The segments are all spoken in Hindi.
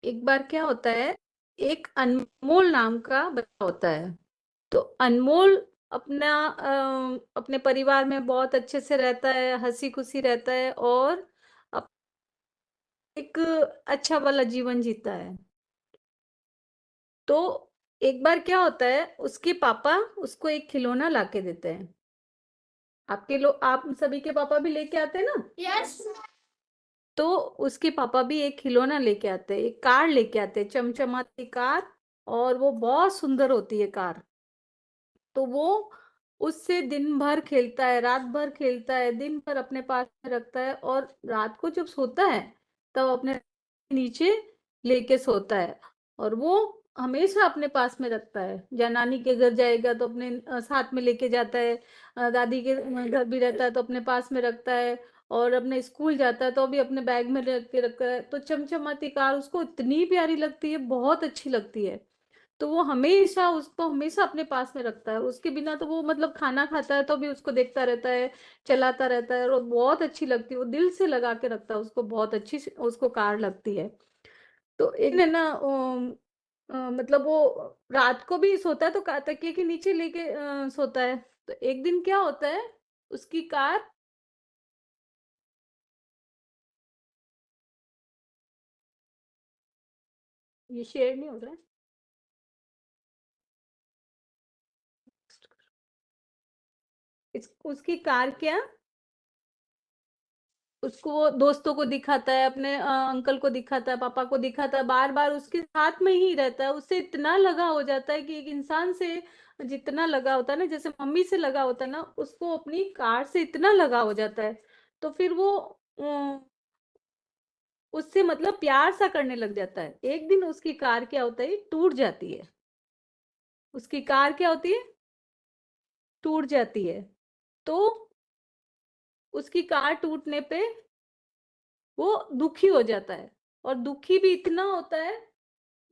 एक बार क्या होता है, एक अनमोल नाम का बच्चा होता है। तो अनमोल अपने परिवार में बहुत अच्छे से रहता है, हंसी खुशी रहता है और अप- एक अच्छा वाला जीवन जीता है। तो एक बार क्या होता है, उसके पापा उसको एक खिलौना लाके देते हैं। आप सभी के पापा भी लेके आते हैं ना। यस। तो उसके पापा भी एक खिलौना लेके आते हैं, एक कार लेके आते हैं, चमचमाती कार। और वो बहुत सुंदर होती है कार। तो वो उससे दिन भर खेलता है, रात भर खेलता है, दिन भर अपने पास में रखता है और रात को जब सोता है तब अपने नीचे लेके सोता है। और वो हमेशा अपने पास में रखता है। या नानी के घर जाएगा तो अपने साथ में लेके जाता है। दादी के घर भी रहता है तो अपने पास में रखता है। और अपने स्कूल जाता है तो भी अपने बैग में रख के रखता है। तो चमचमाती कार उसको इतनी प्यारी लगती है, बहुत अच्छी लगती है। तो वो हमेशा उसको हमेशा अपने पास में रखता है। उसके बिना तो वो मतलब खाना खाता है तो भी उसको देखता रहता है, चलाता रहता है। और बहुत अच्छी लगती है, वो दिल से लगा के रखता है उसको, बहुत अच्छी उसको कार लगती है। तो एक ने ना मतलब वो रात को भी सोता है तो तकिए के नीचे लेके सोता है। तो एक दिन क्या होता है, उसकी कार। ये शेयर नहीं हो रहा है। उसकी कार क्या, उसको वो दोस्तों को दिखाता है, अपने अंकल को दिखाता है, पापा को दिखाता है, बार बार उसके साथ में ही रहता है। उससे इतना लगा हो जाता है कि एक इंसान से जितना लगा होता है ना, जैसे मम्मी से लगा होता है ना, उसको अपनी कार से इतना लगा हो जाता है। तो फिर वो उससे मतलब प्यार सा करने लग जाता है। एक दिन उसकी कार क्या होता है, टूट जाती है। उसकी कार क्या होती है, टूट जाती है। तो उसकी कार टूटने पे वो दुखी हो जाता है। और दुखी भी इतना होता है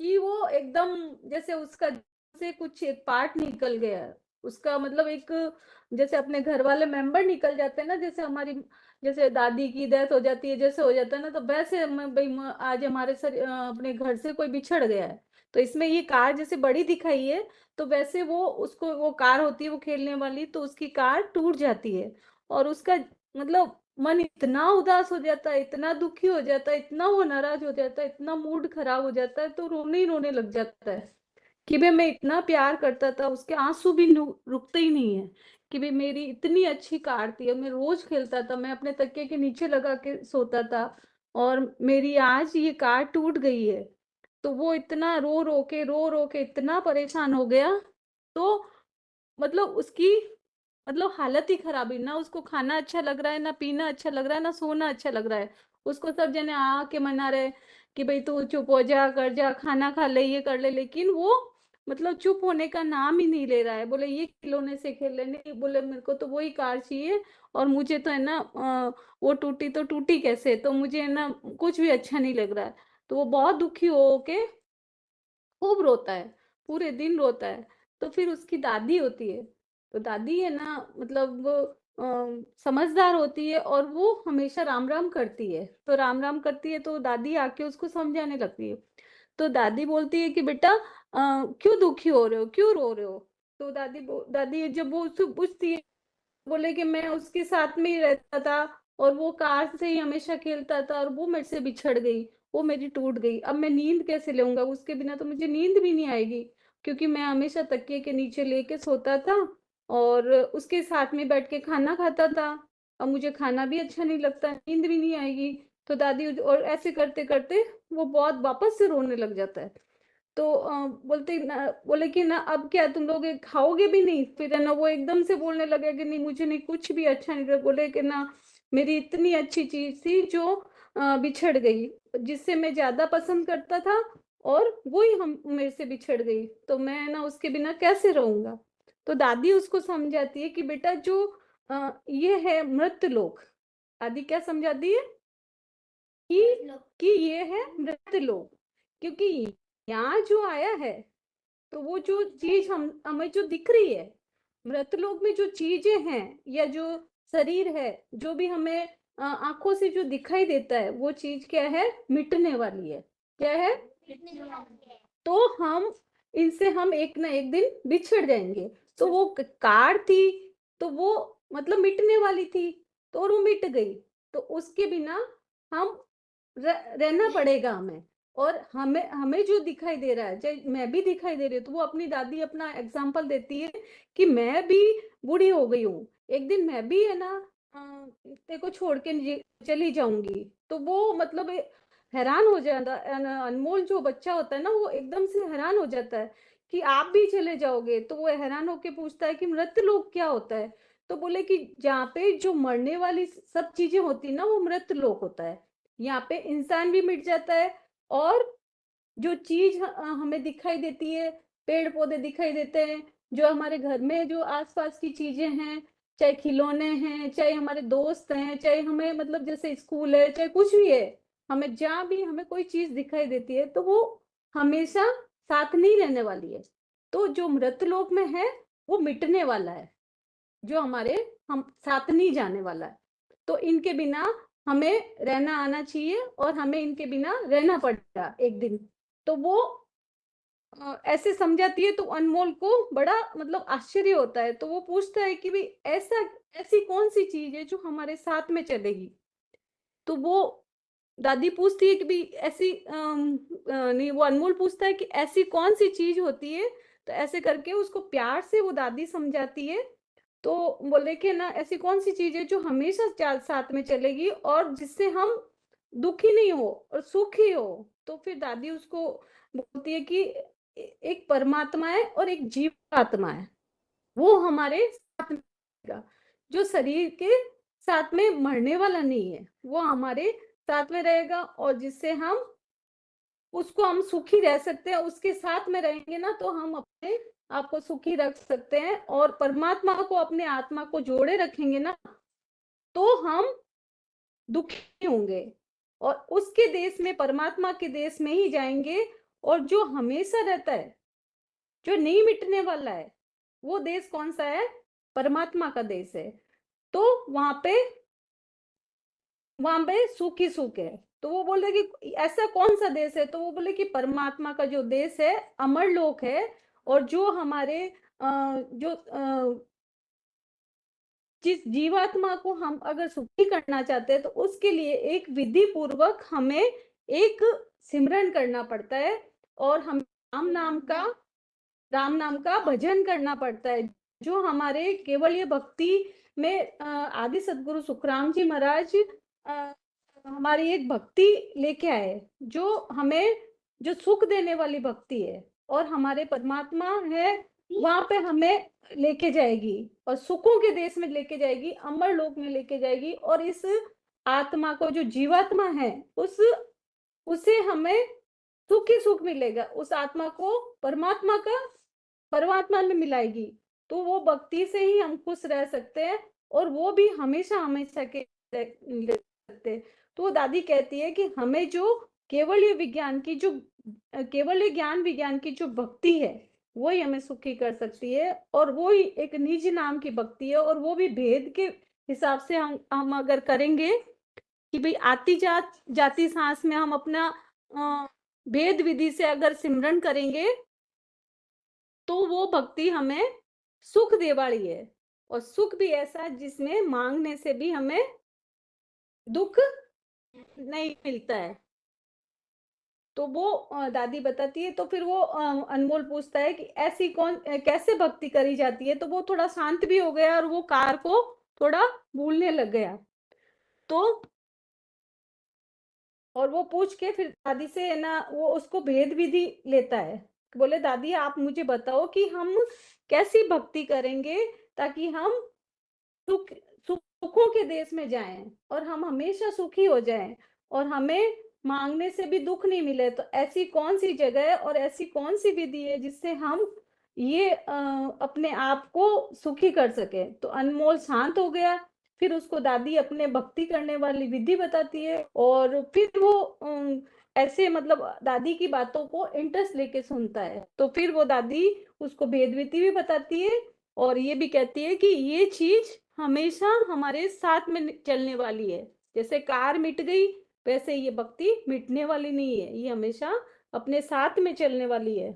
कि वो एकदम, जैसे उसका से कुछ एक पार्ट निकल गया है। उसका मतलब एक, जैसे अपने घर वाले मेंबर निकल जाते हैं ना, जैसे हमारी, जैसे दादी की डेथ हो जाती है, जैसे हो जाता है ना, तो वैसे भाई आज हमारे सर अपने घर से कोई बिछड़ गया है। तो इसमें ये कार जैसे बड़ी दिखाई है, तो वैसे वो उसको वो कार होती है वो खेलने वाली, तो उसकी कार टूट जाती है। और उसका मतलब मन इतना उदास हो जाता है, इतना दुखी हो जाता है, इतना वो नाराज हो जाता है, इतना मूड खराब हो जाता है, तो रोने ही रोने लग जाता है कि भाई मैं इतना प्यार करता था। उसके आंसू भी रुकते ही नहीं है कि भाई मेरी इतनी अच्छी कार थी, और मैं रोज खेलता था, मैं अपने तकिए के नीचे लगा के सोता था, और मेरी आज ये कार टूट गई है। तो वो इतना रो रो के इतना परेशान हो गया। तो मतलब उसकी मतलब हालत ही खराब है ना। उसको खाना अच्छा लग रहा है, ना पीना अच्छा लग रहा है, ना सोना अच्छा लग रहा है। उसको सब जने आके मना रहे कि भाई तू चुप हो जा, कर जा, खाना खा ले, ये कर ले, लेकिन वो मतलब चुप होने का नाम ही नहीं ले रहा है। बोले ये खिलौने से खेल ले, नहीं बोले मेरे को तो वही कार चाहिए। और मुझे तो है ना वो टूटी तो टूटी कैसे, तो मुझे है ना कुछ भी अच्छा नहीं लग रहा है। तो वो बहुत दुखी हो के खूब रोता है, पूरे दिन रोता है। तो फिर उसकी दादी होती है। तो दादी है ना मतलब समझदार होती है, और वो हमेशा राम राम करती है। तो राम राम करती है तो दादी आके उसको समझाने लगती है। तो दादी बोलती है कि बेटा क्यों दुखी हो रहे हो, क्यों रो रहे हो। तो दादी जब वो उससे पूछती है, बोले कि मैं उसके साथ में ही रहता था, और वो कार से ही हमेशा खेलता था, और वो मेरे से बिछड़ गई, वो मेरी टूट गई। अब मैं नींद कैसे लूंगा, उसके बिना तो मुझे नींद भी नहीं आएगी, क्योंकि मैं हमेशा तकिए के नीचे लेके सोता था, और उसके साथ में बैठ के खाना खाता था। अब मुझे खाना भी अच्छा नहीं लगता, नींद भी नहीं आएगी। तो दादी, और ऐसे करते करते वो बहुत वापस से रोने लग जाता है। तो बोले कि ना अब क्या तुम लोग ये खाओगे भी नहीं, फिर है ना वो एकदम से बोलने लगे कि नहीं मुझे नहीं, कुछ भी अच्छा नहीं लगा। बोले कि ना मेरी इतनी अच्छी चीज थी जो बिछड़ गई, जिससे मैं ज्यादा पसंद करता था, और वो ही हम मेरे से बिछड़ गई, तो मैं ना उसके बिना कैसे रहूंगा। तो दादी उसको समझाती है कि बेटा जो ये है मृत लोक। दादी क्या समझाती है कि ये है मृत लोक, क्योंकि यहाँ जो आया है, तो वो जो चीज हम हमें जो दिख रही है, मृतलोक में जो चीजें हैं या जो शरीर है, जो भी हमें आंखों से जो दिखाई देता है, वो चीज क्या है, मिटने वाली है। क्या है, तो हम इनसे हम एक ना एक दिन बिछड़ जाएंगे। तो वो कार थी, तो वो मतलब मिटने वाली थी, तो और वो मिट गई, तो उसके बिना हम रहना पड़ेगा हमें। और हमें हमें जो दिखाई दे रहा है, चाहे मैं भी दिखाई दे रही हूँ, तो वो अपनी दादी अपना एग्जाम्पल देती है कि मैं भी बूढ़ी हो गई हूँ, एक दिन मैं भी है ना तेरे को छोड़ के चली जाऊंगी। तो वो मतलब हैरान हो जाता है अनमोल, जो बच्चा होता है ना, वो एकदम से हैरान हो जाता है कि आप भी चले जाओगे। तो वो हैरान होके पूछता है कि मृत लोक क्या होता है। तो बोले कि जहाँ पे जो मरने वाली सब चीजें होती है ना, वो मृत लोक होता है। यहाँ पे इंसान भी मिट जाता है, और जो चीज हमें दिखाई देती है, पेड़ पौधे दिखाई देते हैं, जो हमारे घर में जो आसपास की चीजें हैं, चाहे खिलौने हैं, चाहे हमारे दोस्त हैं, चाहे हमें मतलब जैसे स्कूल है, चाहे कुछ भी है, हमें जहाँ भी हमें कोई चीज दिखाई देती है, तो वो हमेशा साथ नहीं रहने वाली है। तो जो मृतलोक में है, वो मिटने वाला है, जो हमारे हम साथ नहीं जाने वाला है। तो इनके बिना हमें रहना आना चाहिए, और हमें इनके बिना रहना पड़ेगा एक दिन। तो वो ऐसे समझाती है, तो अनमोल को बड़ा मतलब आश्चर्य होता है। तो वो पूछता है कि भाई ऐसा ऐसी कौन सी चीज है जो हमारे साथ में चलेगी। तो वो दादी पूछती है कि भाई ऐसी नहीं, वो अनमोल पूछता है कि ऐसी कौन सी चीज होती है। तो ऐसे करके उसको प्यार से वो दादी समझाती है। तो बोले कि ना ऐसी कौन सी चीज है जो हमेशा साथ में चलेगी, और जिससे हम दुखी नहीं हो और सुखी हो। तो फिर दादी उसको बोलती है कि एक परमात्मा है और एक जीवात्मा है, वो हमारे साथ में रहेगा, जो शरीर के साथ में मरने वाला नहीं है, वो हमारे साथ में रहेगा, और जिससे हम उसको हम सुखी रह सकते हैं। उसके साथ में रहेंगे ना, तो हम अपने आप को सुखी रख सकते हैं, और परमात्मा को अपने आत्मा को जोड़े रखेंगे ना, तो हम दुखी होंगे, और उसके देश में, परमात्मा के देश में ही जाएंगे। और जो हमेशा रहता है, जो नहीं मिटने वाला है, वो देश कौन सा है? परमात्मा का देश है। तो वहां पे सुख ही सुख है। तो वो बोले कि ऐसा कौन सा देश है? तो वो बोले कि परमात्मा का जो देश है, अमर लोक है। और जो हमारे जो जिस जीवात्मा को हम अगर सुखी करना चाहते हैं, तो उसके लिए एक विधि पूर्वक हमें एक सिमरन करना पड़ता है, और हम राम नाम का भजन करना पड़ता है। जो हमारे केवल ये भक्ति में आदि सदगुरु सुखराम जी महाराज हमारी एक भक्ति लेके आए, जो हमें जो सुख देने वाली भक्ति है, और हमारे परमात्मा है वहां पे हमें लेके जाएगी, और सुखों के देश में लेके जाएगी, अमर लोक में लेके जाएगी। और इस आत्मा को, जो जीवात्मा है, उस उसे हमें सुख ही सुख मिलेगा, उस आत्मा को परमात्मा में मिलाएगी। तो वो भक्ति से ही हम खुश रह सकते हैं, और वो भी हमेशा हमेशा के ले सकते हैं। तो दादी कहती है कि हमें जो केवल ये विज्ञान की जो केवल ये ज्ञान विज्ञान की जो भक्ति है, वो ही हमें सुखी कर सकती है। और वो ही एक निज नाम की भक्ति है, और वो भी भेद के हिसाब से हम अगर करेंगे कि भाई आती जाती सांस में हम अपना भेद विधि से अगर सिमरन करेंगे, तो वो भक्ति हमें सुख दे वाली है। और सुख भी ऐसा जिसमें मांगने से भी हमें दुख नहीं मिलता है। तो वो दादी बताती है। तो फिर वो अनमोल पूछता है कि ऐसी कैसे भक्ति करी जाती है। तो वो थोड़ा शांत भी हो गया, और वो कार को थोड़ा भूलने लग गया। तो और वो पूछ के फिर दादी से है ना, वो उसको भेद विधि लेता है। बोले दादी आप मुझे बताओ कि हम कैसी भक्ति करेंगे, ताकि हम सुख सुखों के देश में जाएं, और हम हमेशा सुखी हो जाएं, और हमें मांगने से भी दुख नहीं मिले। तो ऐसी कौन सी जगह है, और ऐसी कौन सी विधि है जिससे हम ये अपने आप को सुखी कर सके। तो अनमोल शांत हो गया। फिर उसको दादी अपने भक्ति करने वाली विधि बताती है, और फिर वो ऐसे मतलब दादी की बातों को इंटरेस्ट लेके सुनता है। तो फिर वो दादी उसको भेद विधि भी बताती है, और ये भी कहती है कि ये चीज हमेशा हमारे साथ में चलने वाली है। जैसे कार मिट गई, वैसे ये भक्ति मिटने वाली नहीं है, ये हमेशा अपने साथ में चलने वाली है।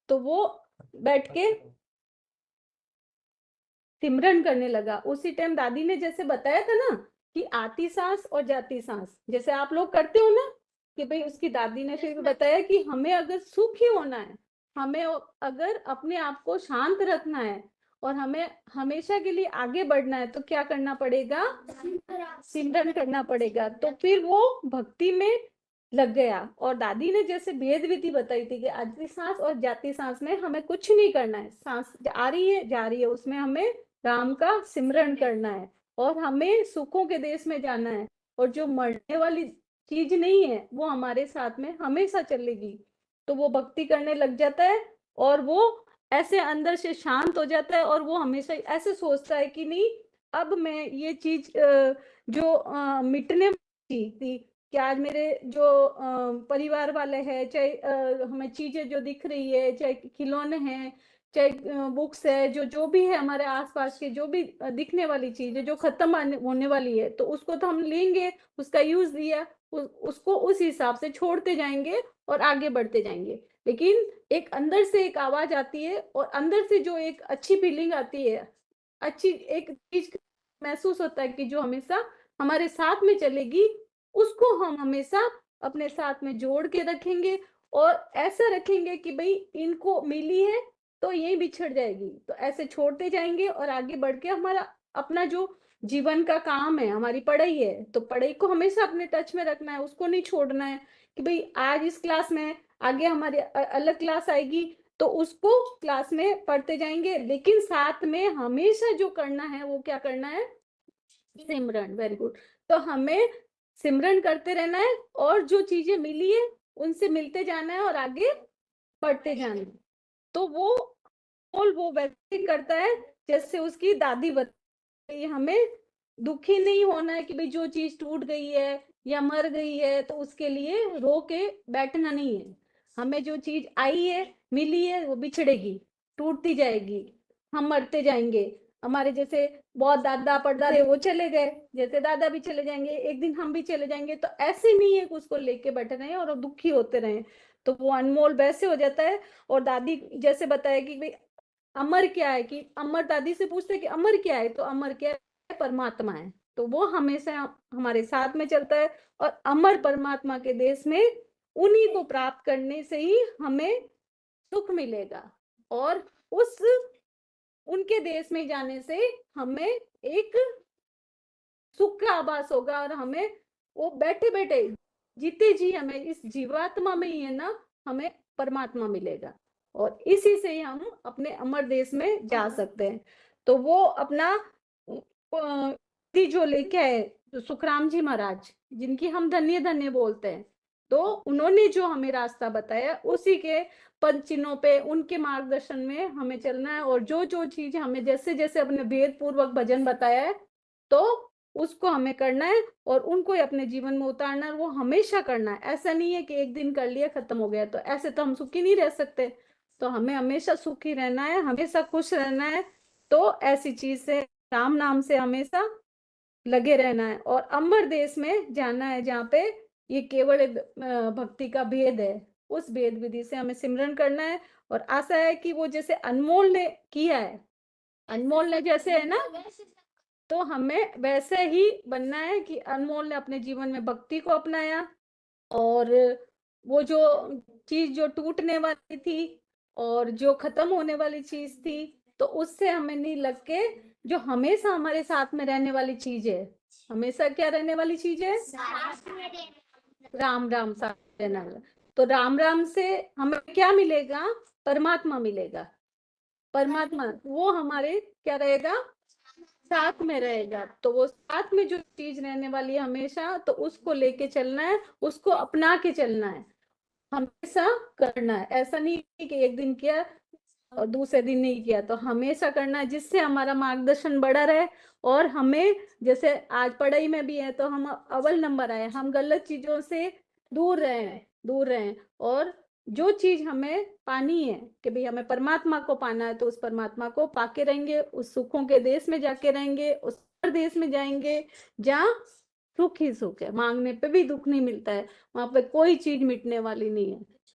तो वो बैठ के सिमरन करने लगा। उसी टाइम दादी ने जैसे बताया था ना कि आती सांस और जाती सांस, जैसे आप लोग करते हो ना, कि भाई उसकी दादी ने फिर बताया कि हमें अगर सुखी होना है, हमें अगर अपने आप को शांत रखना है और हमें हमेशा के लिए आगे बढ़ना है, तो क्या करना पड़ेगा? सिमरन करना पड़ेगा। तो फिर वो भक्ति में लग गया। और दादी ने जैसे भेद विधि बताई थी कि आती सांस और जाती सांस में हमें कुछ नहीं करना है, सांस आ रही है जा रही है, उसमें हमें राम का सिमरन करना है और हमें सुखों के देश में जाना है। और जो मरने वाली चीज नहीं है वो हमारे साथ में हमेशा चलेगी। तो वो भक्ति करने लग जाता है और वो ऐसे अंदर से शांत हो जाता है और वो हमेशा ऐसे सोचता है कि नहीं, अब मैं ये चीज जो मिटने थी कि आज मेरे जो परिवार वाले हैं, चाहे हमें चीजें जो दिख रही है, चाहे खिलौने हैं, चाहे बुक्स है, जो जो भी है हमारे आसपास के, जो भी दिखने वाली चीज है जो खत्म होने वाली है, तो उसको तो हम लेंगे, उसका यूज दिया, उसको उस हिसाब से छोड़ते जाएंगे और आगे बढ़ते जाएंगे। लेकिन एक अंदर से एक आवाज आती है और अंदर से जो एक अच्छी फीलिंग आती है, अच्छी एक चीज महसूस होता है कि जो हमेशा हमारे साथ में चलेगी, उसको हम हमेशा अपने साथ में जोड़ के रखेंगे और ऐसा रखेंगे कि भाई इनको मिली है तो यही बिछड़ जाएगी, तो ऐसे छोड़ते जाएंगे और आगे बढ़ के हमारा अपना जो जीवन का काम है, हमारी पढ़ाई है, तो पढ़ाई को हमेशा अपने टच में रखना है, उसको नहीं छोड़ना है कि भाई आज इस क्लास में, आगे हमारी अलग क्लास आएगी तो उसको क्लास में पढ़ते जाएंगे, लेकिन साथ में हमेशा जो करना है वो क्या करना है? सिमरन। Very good. तो हमें सिमरन करते रहना है और जो चीजें मिली है उनसे मिलते जाना है और आगे बढ़ते जाना है। तो वो वैसे करता है जैसे उसकी दादी बताई, हमें दुखी नहीं होना है कि भाई जो चीज टूट गई है या मर गई है तो उसके लिए रो के बैठना नहीं है। हमें जो चीज आई है, मिली है, वो बिछड़ेगी, टूटती जाएगी, हम मरते जाएंगे। हमारे जैसे बहुत दादा परदादे वो चले गए, जैसे दादा भी चले जाएंगे, एक दिन हम भी चले जाएंगे, तो ऐसे नहीं है कि उसको लेके बैठे रहे और दुखी होते रहे, तो वो अनमोल वैसे हो जाता है। और दादी जैसे बताया कि भाई अमर क्या है, कि अमर, दादी से पूछते कि अमर क्या है, तो अमर क्या है? परमात्मा है। तो वो हमेशा हमारे साथ में चलता है और अमर परमात्मा के देश में उन्हीं को प्राप्त करने से ही हमें सुख मिलेगा। और उस उनके देश में जाने से हमें एक सुख का आभास होगा और हमें वो बैठे बैठे जीते जी हमें इस जीवात्मा में ही है ना, हमें परमात्मा मिलेगा और इसी से ही हम अपने अमर देश में जा सकते हैं। तो वो अपना जो लेके आए, तो सुखराम जी महाराज, जिनकी हम धन्य धन्य बोलते हैं, तो उन्होंने जो हमें रास्ता बताया उसी के पद चिन्हों पे, उनके मार्गदर्शन में हमें चलना है। और जो जो चीज हमें जैसे जैसे अपने भेद पूर्वक भजन बताया है, तो उसको हमें करना है और उनको ही अपने जीवन में उतारना है। वो हमेशा करना है, ऐसा नहीं है कि एक दिन कर लिया खत्म हो गया, तो ऐसे तो हम सुखी नहीं रह सकते। तो हमें हमेशा सुखी रहना है, हमेशा खुश रहना है। तो ऐसी चीज से, राम नाम से हमेशा लगे रहना है और अमर देश में जाना है जहाँ पे ये केवल भक्ति का भेद है, उस भेद विधि से हमें सिमरन करना है। और आशा है कि वो जैसे अनमोल ने किया है, अनमोल ने जैसे है ना, तो हमें वैसे ही बनना है कि अनमोल ने अपने जीवन में भक्ति को अपनाया और वो जो चीज जो टूटने वाली थी और जो खत्म होने वाली चीज थी, तो उससे हमें नहीं लग के जो हमेशा हमारे साथ में रहने वाली चीज है, हमेशा क्या रहने वाली चीज है? राम राम साथ रहने वाला। तो राम राम से हमें क्या मिलेगा? परमात्मा मिलेगा। परमात्मा वो हमारे क्या रहेगा? साथ में रहेगा। तो वो साथ में जो चीज रहने वाली है हमेशा, तो उसको लेके चलना है, उसको अपना के चलना है, हमेशा करना है। ऐसा नहीं कि एक दिन किया और दूसरे दिन नहीं किया, तो हमेशा करना है, जिससे हमारा मार्गदर्शन बढ़ा रहे। और हमें जैसे आज पढ़ाई में भी है तो हम अव्वल नंबर आए, हम गलत चीजों से दूर रहें, दूर रहें। और जो चीज हमें पानी है कि भाई हमें परमात्मा को पाना है, तो उस परमात्मा को पाके रहेंगे, उस सुखों के देश में जाके रहेंगे, उस देश में जाएंगे जहाँ सुख ही सुख है, मांगने पे भी दुख नहीं मिलता है, वहां पे कोई चीज मिटने वाली नहीं है।